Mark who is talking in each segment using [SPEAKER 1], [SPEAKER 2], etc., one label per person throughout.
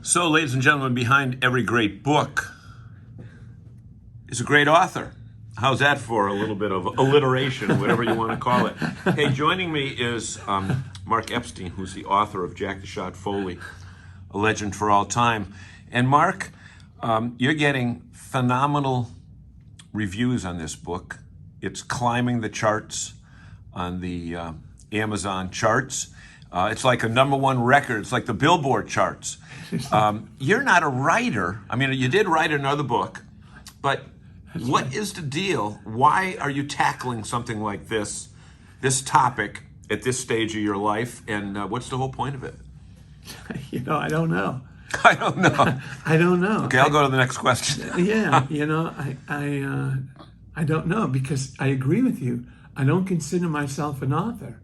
[SPEAKER 1] So, ladies and gentlemen, behind every great book is a great author. How's that for a little bit of alliteration, whatever you want to call it? Hey, joining me is Mark Epstein, who's the author of Jack the Shot Foley, a legend for all time. And Mark, you're getting phenomenal reviews on this book. It's climbing the charts on the Amazon charts. It's like a #1 record. It's like the Billboard charts. You're not a writer. I mean, you did write another book, but what is the deal? Why are you tackling something like this topic at this stage of your life? And what's the whole point of it?
[SPEAKER 2] I don't know.
[SPEAKER 1] I don't know.
[SPEAKER 2] I don't know.
[SPEAKER 1] Okay, I'll go to the next question.
[SPEAKER 2] Yeah, I don't know, because I agree with you. I don't consider myself an author.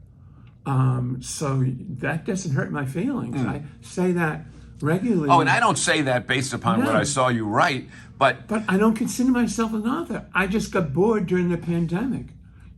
[SPEAKER 2] So that doesn't hurt my feelings. I say that regularly.
[SPEAKER 1] Oh, and I don't say that based upon what I saw you write, but
[SPEAKER 2] I don't consider myself an author. I just got bored during the pandemic,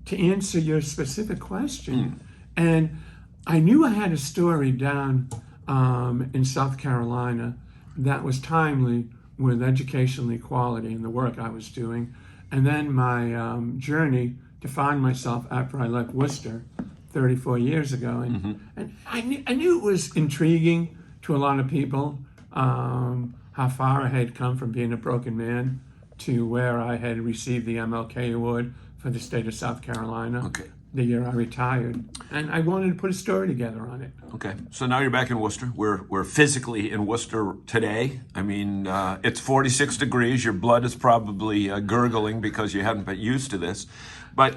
[SPEAKER 2] to answer your specific question. And I knew I had a story down in South Carolina that was timely with educational equality and the work I was doing. And then my journey to find myself after I left Worcester 34 years ago. And I knew it was intriguing to a lot of people, how far I had come from being a broken man to where I had received the MLK Award for the state of South Carolina the year I retired. And I wanted to put a story together on it.
[SPEAKER 1] Okay, so now you're back in Worcester. We're physically in Worcester today. I mean, it's 46 degrees. Your blood is probably gurgling because you haven't been used to this. But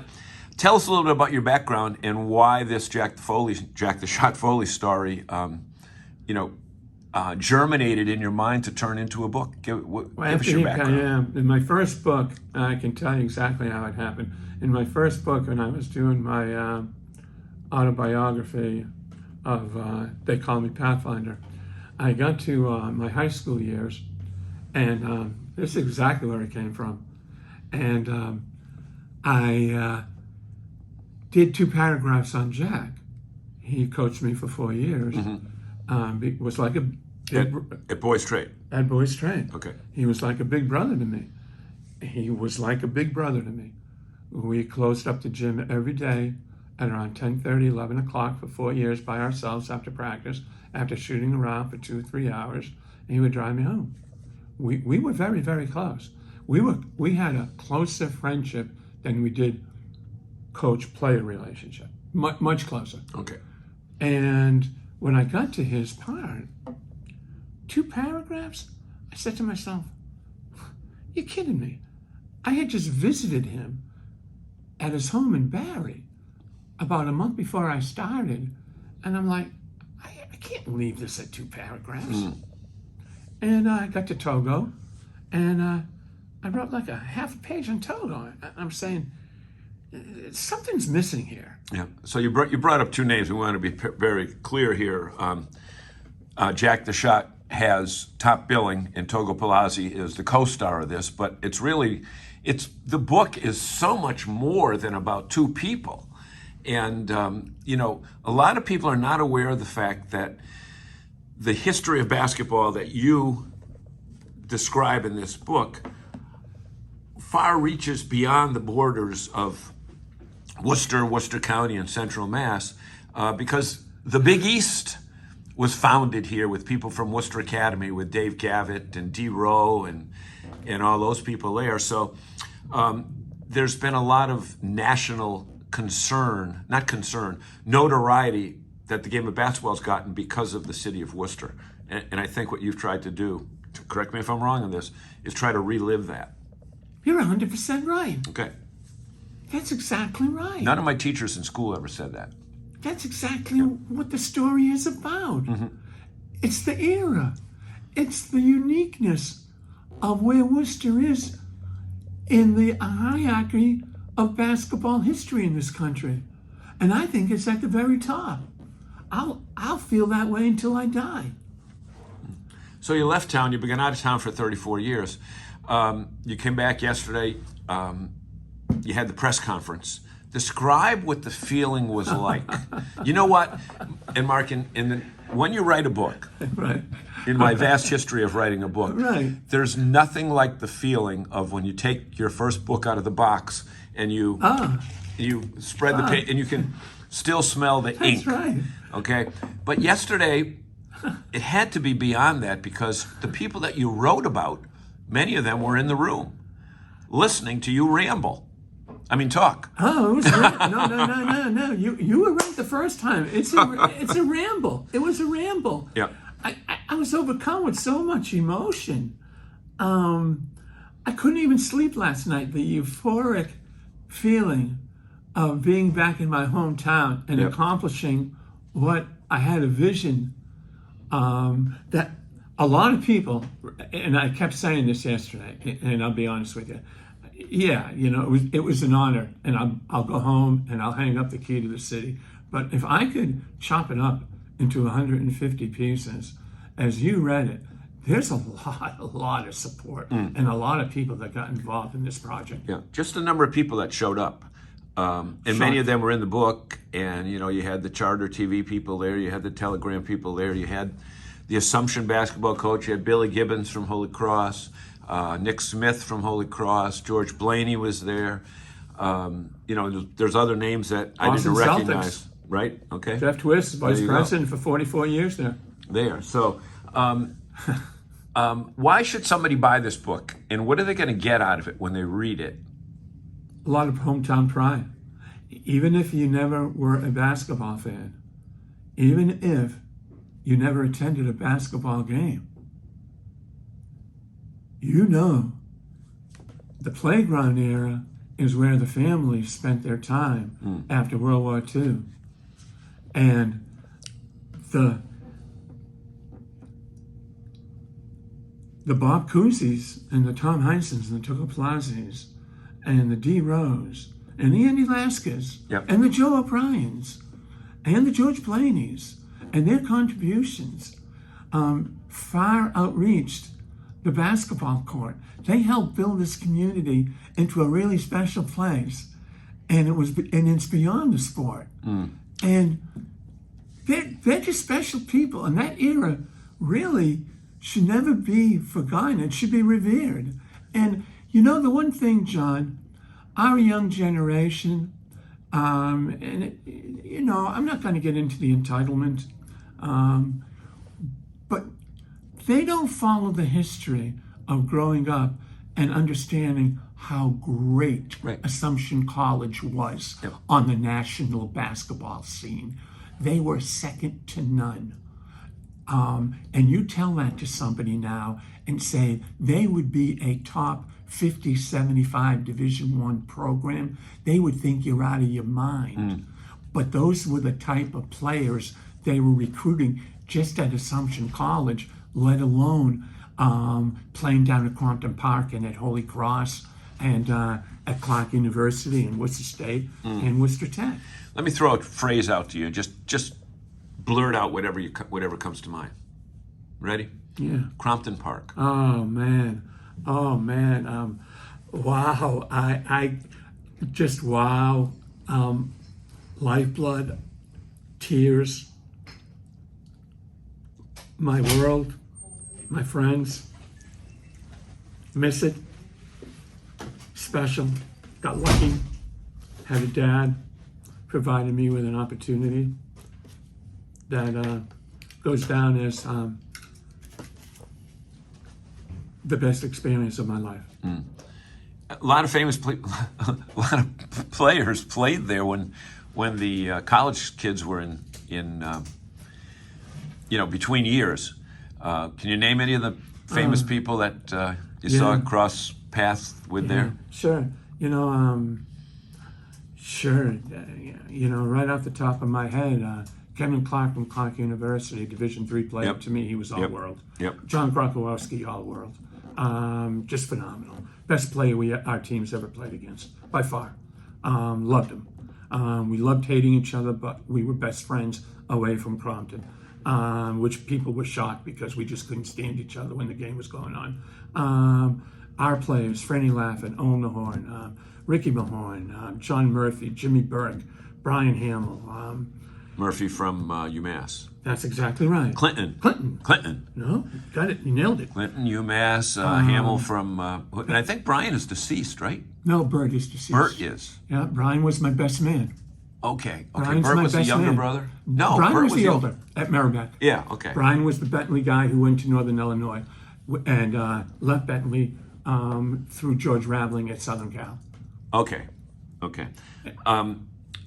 [SPEAKER 1] tell us a little bit about your background and why this Jack the Shot Foley story, germinated in your mind to turn into a book. Give us your background.
[SPEAKER 2] In my first book, I can tell you exactly how it happened. In my first book, when I was doing my autobiography of They Call Me Pathfinder, I got to my high school years, and this is exactly where it came from. And I did 2 paragraphs on Jack. He coached me for 4 years. It was like
[SPEAKER 1] at Boys Trade.
[SPEAKER 2] At Boys Trade.
[SPEAKER 1] Okay.
[SPEAKER 2] He was like a big brother to me. He was like a big brother to me. We closed up the gym every day at around 10:30, 11 o'clock for 4 years by ourselves after practice, after shooting around for 2 or 3 hours, and he would drive me home. We were very, very close. We had a closer friendship than we did coach-player relationship. Much closer.
[SPEAKER 1] Okay.
[SPEAKER 2] And when I got to his part, 2 paragraphs, I said to myself, you're kidding me. I had just visited him at his home in Barry about a month before I started. And I'm like, I can't leave this at 2 paragraphs. And I got to Togo, and I wrote like a half a page on Togo. I'm saying, something's missing here.
[SPEAKER 1] Yeah. So you brought up 2 names. We want to be very clear here. Jack the Shot has top billing, and Togo Palazzi is the co-star of this. But the book is so much more than about 2 people. And a lot of people are not aware of the fact that the history of basketball that you describe in this book far reaches beyond the borders of Worcester County, and Central Mass, because the Big East was founded here with people from Worcester Academy, with Dave Gavitt and D. Rowe and all those people there. So there's been a lot of national notoriety that the game of basketball has gotten because of the city of Worcester. And I think what you've tried to do, correct me if I'm wrong on this, is try to relive that.
[SPEAKER 2] You're 100% right.
[SPEAKER 1] Okay.
[SPEAKER 2] That's exactly right.
[SPEAKER 1] None of my teachers in school ever said that.
[SPEAKER 2] That's exactly what the story is about. It's the era. It's the uniqueness of where Worcester is in the hierarchy of basketball history in this country. And I think it's at the very top. I'll feel that way until I die.
[SPEAKER 1] So you left town. You've been out of town for 34 years. You came back yesterday. You had the press conference Describe what the feeling was like. You know what? And Mark, when you write a book,
[SPEAKER 2] Right.
[SPEAKER 1] in my vast history of writing a book,
[SPEAKER 2] Right.
[SPEAKER 1] there's nothing like the feeling of when you take your first book out of the box and you spread the page and you can still smell the ink.
[SPEAKER 2] That's right.
[SPEAKER 1] Okay? But yesterday, it had to be beyond that because the people that you wrote about, many of them were in the room listening to you ramble. I mean, talk.
[SPEAKER 2] Oh, it was no. You were right the first time. It's a ramble. It was a ramble.
[SPEAKER 1] Yeah.
[SPEAKER 2] I was overcome with so much emotion. I couldn't even sleep last night. The euphoric feeling of being back in my hometown and accomplishing what I had a vision that a lot of people, and I kept saying this yesterday, and I'll be honest with you. Yeah, it was an honor, and I'll go home and I'll hang up the key to the city. But if I could chop it up into 150 pieces, as you read it, there's a lot of support and a lot of people that got involved in this project.
[SPEAKER 1] Yeah, just the number of people that showed up. And many of them were in the book, and you had the Charter TV people there, you had the Telegram people there, you had the Assumption basketball coach, you had Billy Gibbons from Holy Cross, Nick Smith from Holy Cross, George Blaney was there. There's other names that I didn't recognize.
[SPEAKER 2] Celtics.
[SPEAKER 1] Right? Okay.
[SPEAKER 2] Jeff Twist, vice president for 44 years there.
[SPEAKER 1] There. So, why should somebody buy this book, and what are they going to get out of it when they read it?
[SPEAKER 2] A lot of hometown pride. Even if you never were a basketball fan, even if you never attended a basketball game, the playground era is where the families spent their time after World War II. And the Bob Cousy's and the Tom Heinsohns and the Togo Palazzis and the D. Rose and the Andy Laskas and the Joe O'Briens and the George Blaneys and their contributions far outreached the basketball court. They helped build this community into a really special place, and it's beyond the sport. And they're just special people, and that era really should never be forgotten. It should be revered. And the one thing, John, our young generation, I'm not going to get into the entitlement, but they don't follow the history of growing up and understanding how great Assumption College was on the national basketball scene. They were second to none. And you tell that to somebody now and say they would be a top 50, 75 Division I program, they would think you're out of your mind. But those were the type of players they were recruiting just at Assumption College, let alone playing down at Crompton Park and at Holy Cross and at Clark University and Worcester State and Worcester Tech.
[SPEAKER 1] Let me throw a phrase out to you. Just blurt out whatever comes to mind. Ready?
[SPEAKER 2] Yeah.
[SPEAKER 1] Crompton Park.
[SPEAKER 2] Oh man. Wow. I just wow. Lifeblood, tears, my world, my friends. Miss it. Special. Got lucky. Had a dad. Provided me with an opportunity that goes down as the best experience of my life.
[SPEAKER 1] A lot of famous a lot of players played there when the college kids were in between years. Can you name any of the famous people that you saw cross paths with there?
[SPEAKER 2] Sure. Sure. Right off the top of my head, Kevin Clark from Clark University, Division III player. To me, he was all-world. John Krakowski, all-world. Just phenomenal. Best player our team's ever played against, by far. Loved him. We loved hating each other, but we were best friends away from Crompton, which people were shocked because we just couldn't stand each other when the game was going on. our players, Franny Laffin, Owen Mahorn, Ricky Mahorn, John Murphy, Jimmy Burke, Brian Hamill.
[SPEAKER 1] Murphy from UMass.
[SPEAKER 2] That's exactly right.
[SPEAKER 1] Clinton.
[SPEAKER 2] No, got it. You nailed it.
[SPEAKER 1] Clinton, UMass, Hamill from, and I think Brian is deceased, right?
[SPEAKER 2] No, Bert is deceased.
[SPEAKER 1] Bert is.
[SPEAKER 2] Yeah, Brian was my best man.
[SPEAKER 1] Okay.
[SPEAKER 2] Brian's
[SPEAKER 1] Bert
[SPEAKER 2] my
[SPEAKER 1] was the
[SPEAKER 2] best
[SPEAKER 1] younger
[SPEAKER 2] man.
[SPEAKER 1] brother? No,
[SPEAKER 2] Brian
[SPEAKER 1] Bert
[SPEAKER 2] was the
[SPEAKER 1] young-
[SPEAKER 2] older at Merrimack.
[SPEAKER 1] Yeah, okay.
[SPEAKER 2] Brian was the Bentley guy who went to Northern Illinois and left Bentley through George Raveling at Southern Cal.
[SPEAKER 1] Okay.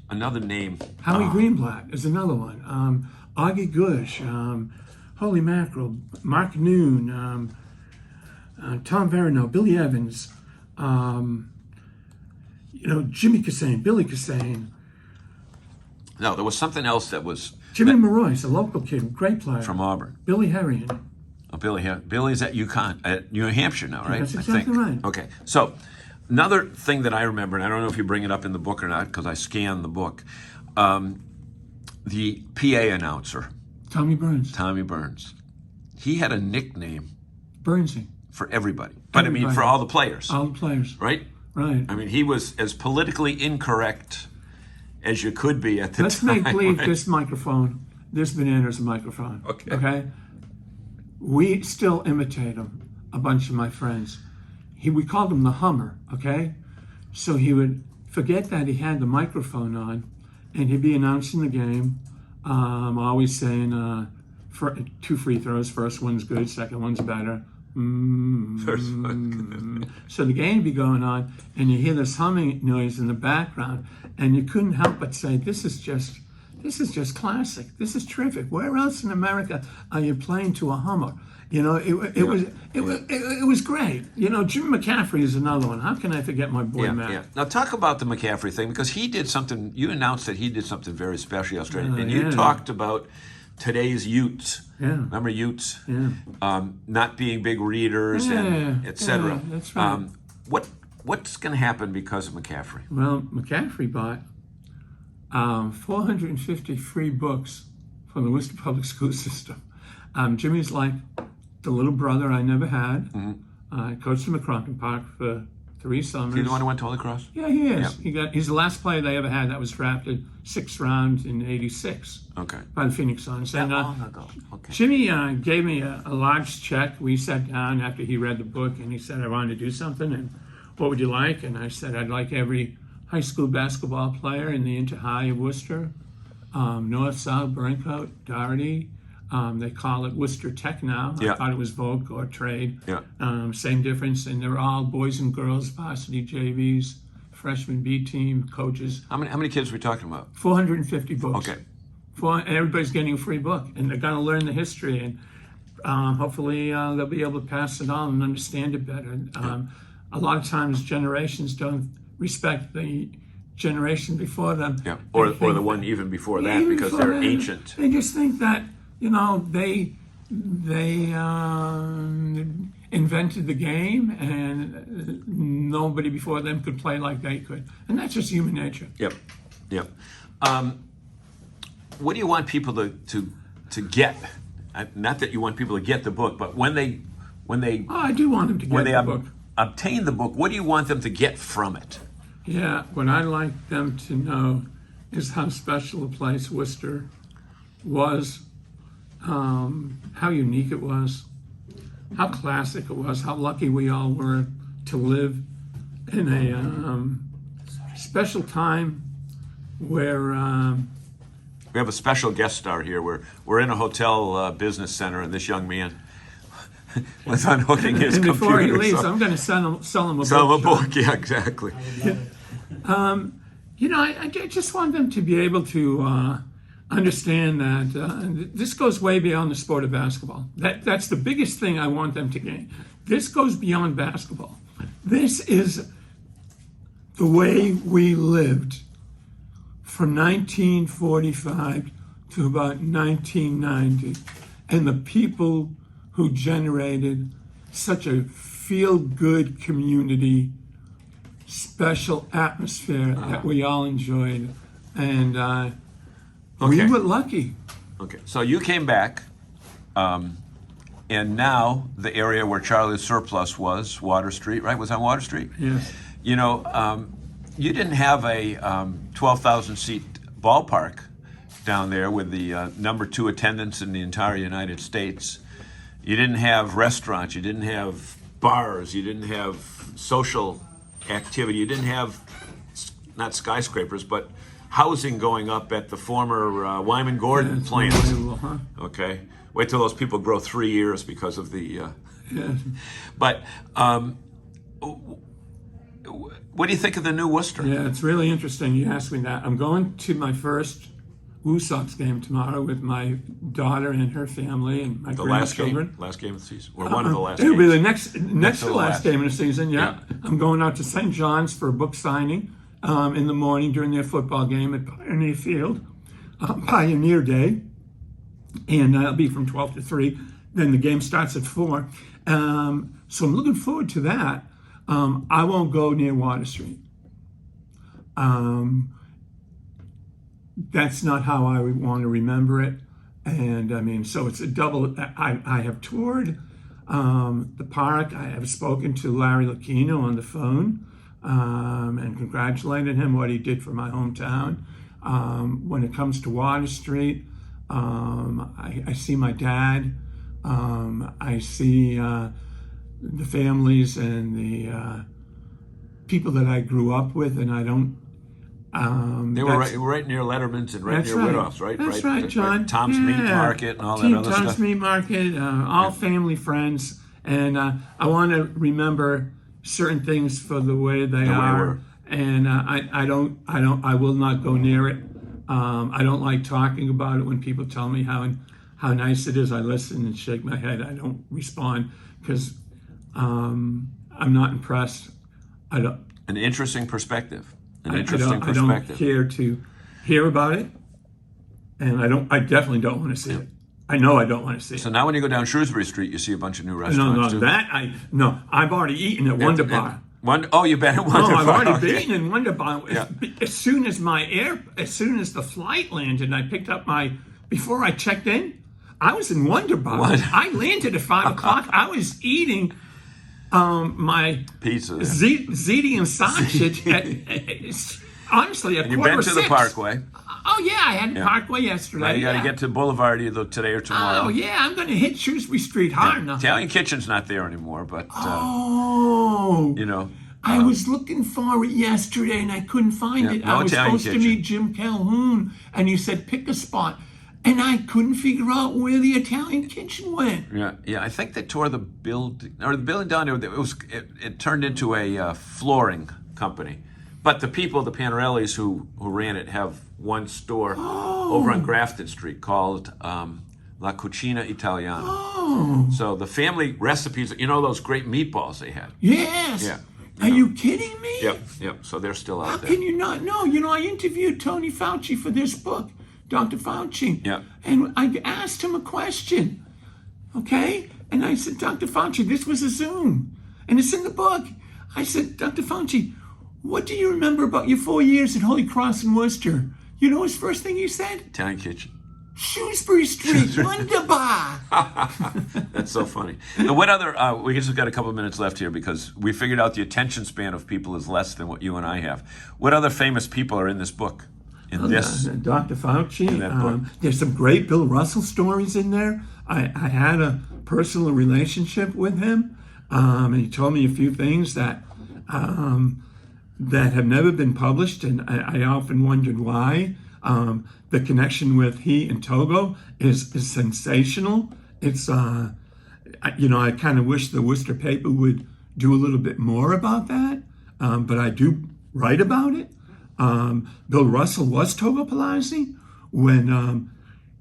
[SPEAKER 1] Another name.
[SPEAKER 2] Howie Greenblatt is another one. Augie Gush, holy mackerel, Mark Noon, Tom Verino, Billy Evans, Jimmy Cassane, Billy Cassane.
[SPEAKER 1] No, there was something else that was
[SPEAKER 2] Jimmy Marois, a local kid, great player.
[SPEAKER 1] from Auburn.
[SPEAKER 2] Billy Herrian.
[SPEAKER 1] Oh, Billy's at UConn, at New Hampshire now, right?
[SPEAKER 2] That's
[SPEAKER 1] I
[SPEAKER 2] exactly
[SPEAKER 1] think.
[SPEAKER 2] right.
[SPEAKER 1] Okay, so another thing that I remember, and I don't know if you bring it up in the book or not, because I scanned the book, the PA announcer,
[SPEAKER 2] Tommy Burns.
[SPEAKER 1] Tommy Burns. He had a nickname
[SPEAKER 2] Burnsy.
[SPEAKER 1] for everybody, but I mean for all the players,
[SPEAKER 2] All the players.
[SPEAKER 1] right?
[SPEAKER 2] Right.
[SPEAKER 1] I mean, he was as politically incorrect as you could be at the
[SPEAKER 2] Let's
[SPEAKER 1] time.
[SPEAKER 2] make believe
[SPEAKER 1] right?
[SPEAKER 2] this microphone, this banana is a microphone.
[SPEAKER 1] Okay.
[SPEAKER 2] We still imitate him, a bunch of my friends. We called him the Hummer, okay? So he would forget that he had the microphone on, and he'd be announcing the game, always saying, for 2 free throws, first one's good, second one's better.
[SPEAKER 1] First one.
[SPEAKER 2] So the game would be going on, and you hear this humming noise in the background, and you couldn't help but say, "This is just classic. This is terrific. Where else in America are you playing to a Hummer?" It was great. Jim McCaffrey is another one. How can I forget my boy Matt?
[SPEAKER 1] Yeah. Now talk about the McCaffrey thing, because he did something. You announced that he did something very special yesterday, and you talked about today's Utes.
[SPEAKER 2] Yeah.
[SPEAKER 1] Remember Utes?
[SPEAKER 2] Yeah.
[SPEAKER 1] Not being big readers and etc.
[SPEAKER 2] Yeah, that's right.
[SPEAKER 1] What's going to happen because of McCaffrey?
[SPEAKER 2] Well, McCaffrey bought 450 free books from the Worcester Public School System. Jimmy's like the little brother I never had. I coached him at Crompton Park for 3 summers.
[SPEAKER 1] Is he the one who went to Holy Cross?
[SPEAKER 2] Yeah, he is. He's the last player they ever had that was drafted 6th round in '86
[SPEAKER 1] Okay.
[SPEAKER 2] by the Phoenix Suns.
[SPEAKER 1] That
[SPEAKER 2] And
[SPEAKER 1] long ago. Okay.
[SPEAKER 2] Jimmy gave me a large check. We sat down after he read the book, and he said, "I wanted to do something, and what would you like?" And I said, "I'd like every high school basketball player in the Inter-High of Worcester, North, South, Burncoat, Doherty. They call it Worcester Tech now.
[SPEAKER 1] Yeah.
[SPEAKER 2] I thought it was Vogue or Trade.
[SPEAKER 1] Yeah.
[SPEAKER 2] Same difference, and they're all boys and girls, varsity JVs, freshman B team, coaches.
[SPEAKER 1] How many kids are we talking about?
[SPEAKER 2] 450 books.
[SPEAKER 1] Okay.
[SPEAKER 2] And everybody's getting a free book, and they're going to learn the history, and hopefully they'll be able to pass it on and understand it better. A lot of times generations don't respect the generation before them.
[SPEAKER 1] Yeah. Or the one even before that,
[SPEAKER 2] Even
[SPEAKER 1] because
[SPEAKER 2] before
[SPEAKER 1] they're
[SPEAKER 2] that,
[SPEAKER 1] ancient.
[SPEAKER 2] They just think that they invented the game, and nobody before them could play like they could, and that's just human nature.
[SPEAKER 1] Yep. What do you want people to get? Not that you want people to get the book, but when they
[SPEAKER 2] I do want them to get the book.
[SPEAKER 1] obtain the book, what do you want them to get from it?
[SPEAKER 2] Yeah, what I like them to know is how special a place Worcester was, how unique it was, how classic it was, how lucky we all were to live in a special time where
[SPEAKER 1] We have a special guest star here. We're in a hotel business center, and this young man was unhooking his
[SPEAKER 2] and
[SPEAKER 1] computer.
[SPEAKER 2] before he leaves,
[SPEAKER 1] so-
[SPEAKER 2] I'm going to sell him a book.
[SPEAKER 1] Sell him a
[SPEAKER 2] Sean.
[SPEAKER 1] book, yeah, exactly.
[SPEAKER 2] I just want them to be able to understand that this goes way beyond the sport of basketball. That's the biggest thing I want them to gain. This goes beyond basketball. This is the way we lived from 1945 to about 1990, and the people who generated such a feel-good community, special atmosphere that we all enjoyed, and we
[SPEAKER 1] Okay.
[SPEAKER 2] were lucky.
[SPEAKER 1] Okay, so you came back and now the area where Charlie's Surplus was, Water Street, right? Was on Water Street?
[SPEAKER 2] Yes.
[SPEAKER 1] You know, you didn't have a 12,000 seat ballpark down there with the #2 attendance in the entire United States. You didn't have restaurants. You didn't have bars. You didn't have social activity. You didn't have, not skyscrapers, but housing going up at the former Wyman Gordon plant.
[SPEAKER 2] Huh?
[SPEAKER 1] Okay. Wait till those people grow 3 years because of the.
[SPEAKER 2] Yes.
[SPEAKER 1] But what do you think of the new Worcester?
[SPEAKER 2] Yeah, it's really interesting you asked me that. I'm going to my first Woo Sox game tomorrow with my daughter and her family and my grandchildren.
[SPEAKER 1] Last game of the season, or one of the last.
[SPEAKER 2] It'll be
[SPEAKER 1] games.
[SPEAKER 2] the next to the last game of the season. Yeah. I'm going out to St. John's for a book signing in the morning during their football game at Pioneer Field, Pioneer Day, and it'll be from 12 to 3. Then the game starts at 4. So I'm looking forward to that. I won't go near Water Street. That's not how I would want to remember it. And I mean, so it's a double. I have toured the park. I have spoken to Larry Lucchino on the phone and congratulated him what he did for my hometown. When it comes to Water Street, I see my dad. I see the families and the people that I grew up with, and I don't.
[SPEAKER 1] They were right near Letterman's and right near Widoff's, right?
[SPEAKER 2] That's right, John.
[SPEAKER 1] Tom's Meat Market and all that other
[SPEAKER 2] Tom's
[SPEAKER 1] stuff.
[SPEAKER 2] Meat Market, all family friends, and I want to remember certain things for the way they are, and I will not go near it. I don't like talking about it when people tell me how nice it is. I listen and shake my head. I don't respond because I'm not impressed. I don't.
[SPEAKER 1] An interesting perspective.
[SPEAKER 2] I don't care to hear about it, and I definitely don't want to see it. I know I don't want to see it.
[SPEAKER 1] So now when you go down Shrewsbury Street, you see a bunch of new restaurants.
[SPEAKER 2] I've already eaten at Wonder Bar.
[SPEAKER 1] You've been at Wonder Bar.
[SPEAKER 2] No, I've already been in Wonder Bar. Yeah. As soon as the flight landed, I picked up before I checked in, I was in Wonder Bar.
[SPEAKER 1] What?
[SPEAKER 2] I landed at 5 o'clock. I was eating my
[SPEAKER 1] pizza,
[SPEAKER 2] ziti and sausage honestly at
[SPEAKER 1] and
[SPEAKER 2] 5:45.
[SPEAKER 1] You've been to the Parkway.
[SPEAKER 2] Oh yeah, I had the Parkway yesterday.
[SPEAKER 1] Now you got to get to Boulevard either today or tomorrow.
[SPEAKER 2] Oh yeah, I'm going to hit Shrewsbury Street hard enough.
[SPEAKER 1] Italian Kitchen's not there anymore, but
[SPEAKER 2] I was looking for it yesterday and I couldn't find it. I was
[SPEAKER 1] Italian
[SPEAKER 2] supposed to meet Jim Calhoun, and he said pick a spot. And I couldn't figure out where the Italian Kitchen went.
[SPEAKER 1] Yeah. I think they tore the building down there. It turned into a flooring company. But the people, the Panarellis who ran it, have one store over on Grafton Street called La Cucina Italiana.
[SPEAKER 2] Oh.
[SPEAKER 1] So the family recipes, those great meatballs they had.
[SPEAKER 2] Yes.
[SPEAKER 1] Yeah.
[SPEAKER 2] Are you kidding me?
[SPEAKER 1] Yep. So they're still out there.
[SPEAKER 2] How can you not know? I interviewed Tony Fauci for this book. Dr. Fauci.
[SPEAKER 1] Yeah.
[SPEAKER 2] And I asked him a question, okay? And I said, Dr. Fauci, this was a Zoom, and it's in the book. I said, Dr. Fauci, what do you remember about your 4 years at Holy Cross in Worcester? You know his first thing he said?
[SPEAKER 1] Italian Kitchen.
[SPEAKER 2] Shrewsbury Street, Wonder Bar.
[SPEAKER 1] That's so funny. And what other, we just got a couple of minutes left here because we figured out the attention span of people is less than what you and I have. What other famous people are in this book?
[SPEAKER 2] Dr. Fauci. There's some great Bill Russell stories in there. I had a personal relationship with him, and he told me a few things that have never been published, and I often wondered why. The connection with he and Togo is sensational. It's I kind of wish the Worcester paper would do a little bit more about that, but I do write about it. Bill Russell was Togo Palazzi when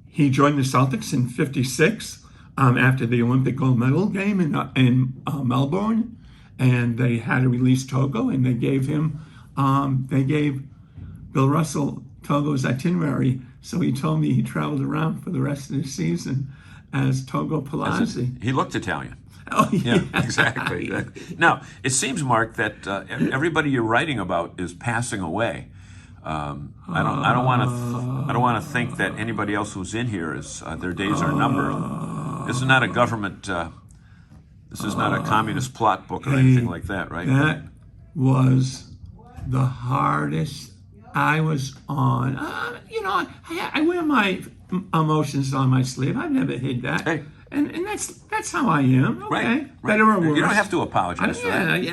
[SPEAKER 2] he joined the Celtics in '56 after the Olympic gold medal game in Melbourne, and they had to release Togo, and they gave Bill Russell Togo's itinerary. So he told me he traveled around for the rest of the season as Togo Palazzi.
[SPEAKER 1] He looked Italian.
[SPEAKER 2] Oh, yeah.
[SPEAKER 1] Exactly. Now, it seems, Mark, that everybody you're writing about is passing away. I don't want to think that anybody else who's in here is their days are numbered. This is not a government. This is not a communist plot book or anything like that, right?
[SPEAKER 2] That was the hardest I was on. I wear my emotions on my sleeve. I've never hid that.
[SPEAKER 1] Hey.
[SPEAKER 2] And that's how I am. Okay,
[SPEAKER 1] Right.
[SPEAKER 2] better or worse.
[SPEAKER 1] You don't have to apologize for that.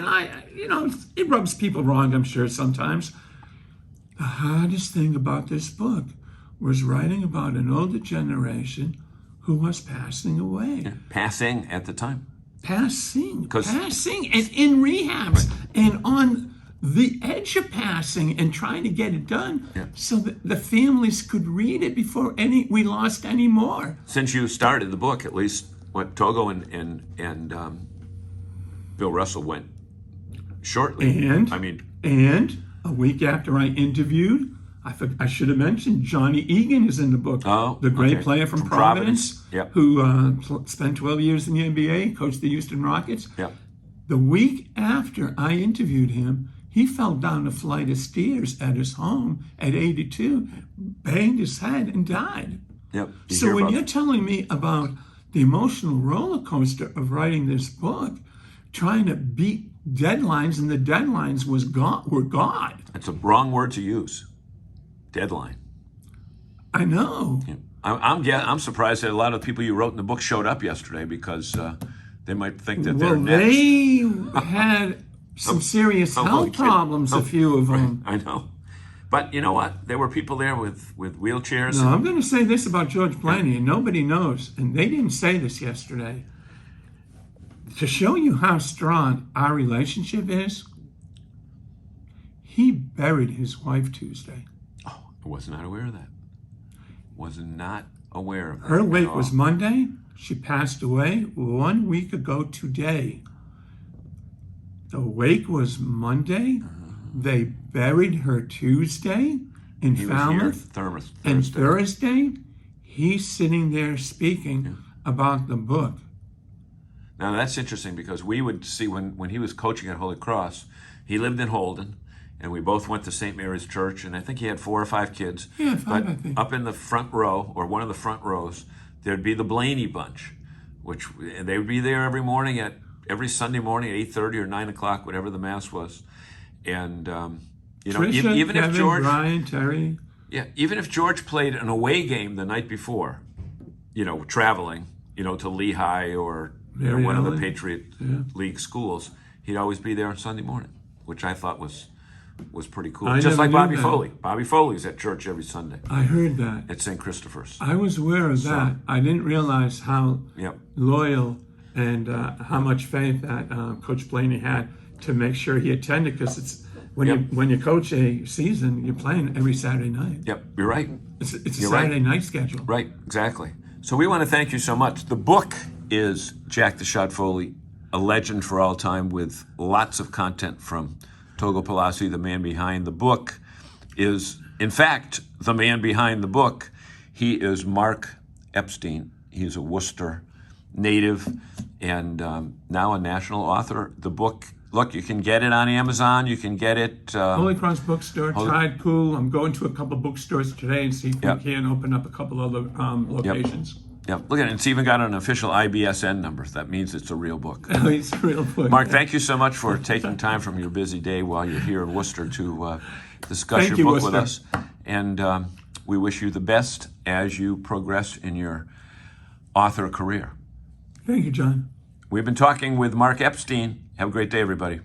[SPEAKER 2] It rubs people wrong, I'm sure, sometimes. The hardest thing about this book was writing about an older generation who was passing away.
[SPEAKER 1] Passing at the time.
[SPEAKER 2] Passing, and in rehabs, and on the edge of passing, and trying to get it done so that the families could read it before we lost any more.
[SPEAKER 1] Since you started the book, at least what Togo and Bill Russell went shortly.
[SPEAKER 2] And a week after I interviewed, I should have mentioned Johnny Egan is in the book. The great player from Providence. Who spent 12 years in the NBA, coached the Houston Rockets. The week after I interviewed him, he fell down a flight of stairs at his home at 82, banged his head, and died. So when you're telling me about the emotional roller coaster of writing this book, trying to beat deadlines, and the deadlines were God.
[SPEAKER 1] It's a wrong word to use. Deadline.
[SPEAKER 2] I know.
[SPEAKER 1] I'm surprised that a lot of the people you wrote in the book showed up yesterday, because they might think that they're next.
[SPEAKER 2] They had some serious health problems, a few of them.
[SPEAKER 1] I know. But you know what? There were people there with wheelchairs.
[SPEAKER 2] No, I'm going to say this about George Blaney, and nobody knows, and they didn't say this yesterday. To show you how strong our relationship is, he buried his wife Tuesday.
[SPEAKER 1] Oh, I was not aware of that. Was not aware of that.
[SPEAKER 2] Her wake was Monday. She passed away 1 week ago today. The wake was Monday. They buried her Tuesday in Falmouth. And Thursday, he's sitting there speaking about the book.
[SPEAKER 1] Now that's interesting, because we would see when he was coaching at Holy Cross, he lived in Holden, and we both went to St. Mary's Church, and I think he had 4 or 5 kids.
[SPEAKER 2] Yeah, 5,
[SPEAKER 1] but
[SPEAKER 2] I think.
[SPEAKER 1] Up in the front row, or one of the front rows, there'd be the Blaney bunch, which they would be there every Sunday morning at 8:30 or 9 o'clock, whatever the mass was. And
[SPEAKER 2] Trisha,
[SPEAKER 1] even
[SPEAKER 2] Kevin,
[SPEAKER 1] if George,
[SPEAKER 2] Brian, Terry,
[SPEAKER 1] even if George played an away game the night before, traveling, to Lehigh or one of the Patriot League schools, he'd always be there on Sunday morning, which I thought was pretty cool. Just like Bobby Foley. Bobby Foley's at church every Sunday.
[SPEAKER 2] I heard that.
[SPEAKER 1] At St. Christopher's.
[SPEAKER 2] I was aware of that. I didn't realize how loyal and how much faith that Coach Blaney had to make sure he attended, because it's when you coach a season, you're playing every Saturday night.
[SPEAKER 1] Yep, you're right.
[SPEAKER 2] It's a Saturday night schedule.
[SPEAKER 1] Right, exactly. So we want to thank you so much. The book is Jack the Shot Foley, a legend for all time, with lots of content from Togo Palazzi, the man behind the book, is, in fact, the man behind the book. He is Mark Epstein. He's a Worcester native and now a national author. The book, look, you can get it on Amazon. You can get it...
[SPEAKER 2] Holy Cross Bookstore, Tide Pool. I'm going to a couple bookstores today and see if we can open up a couple other locations.
[SPEAKER 1] Yep. Look at it. It's even got an official IBSN number. That means it's a real book.
[SPEAKER 2] It's a real book.
[SPEAKER 1] Mark, thank you so much for taking time from your busy day while you're here in Worcester to discuss your book with us. And we wish you the best as you progress in your author career.
[SPEAKER 2] Thank you, John.
[SPEAKER 1] We've been talking with Mark Epstein. Have a great day, everybody.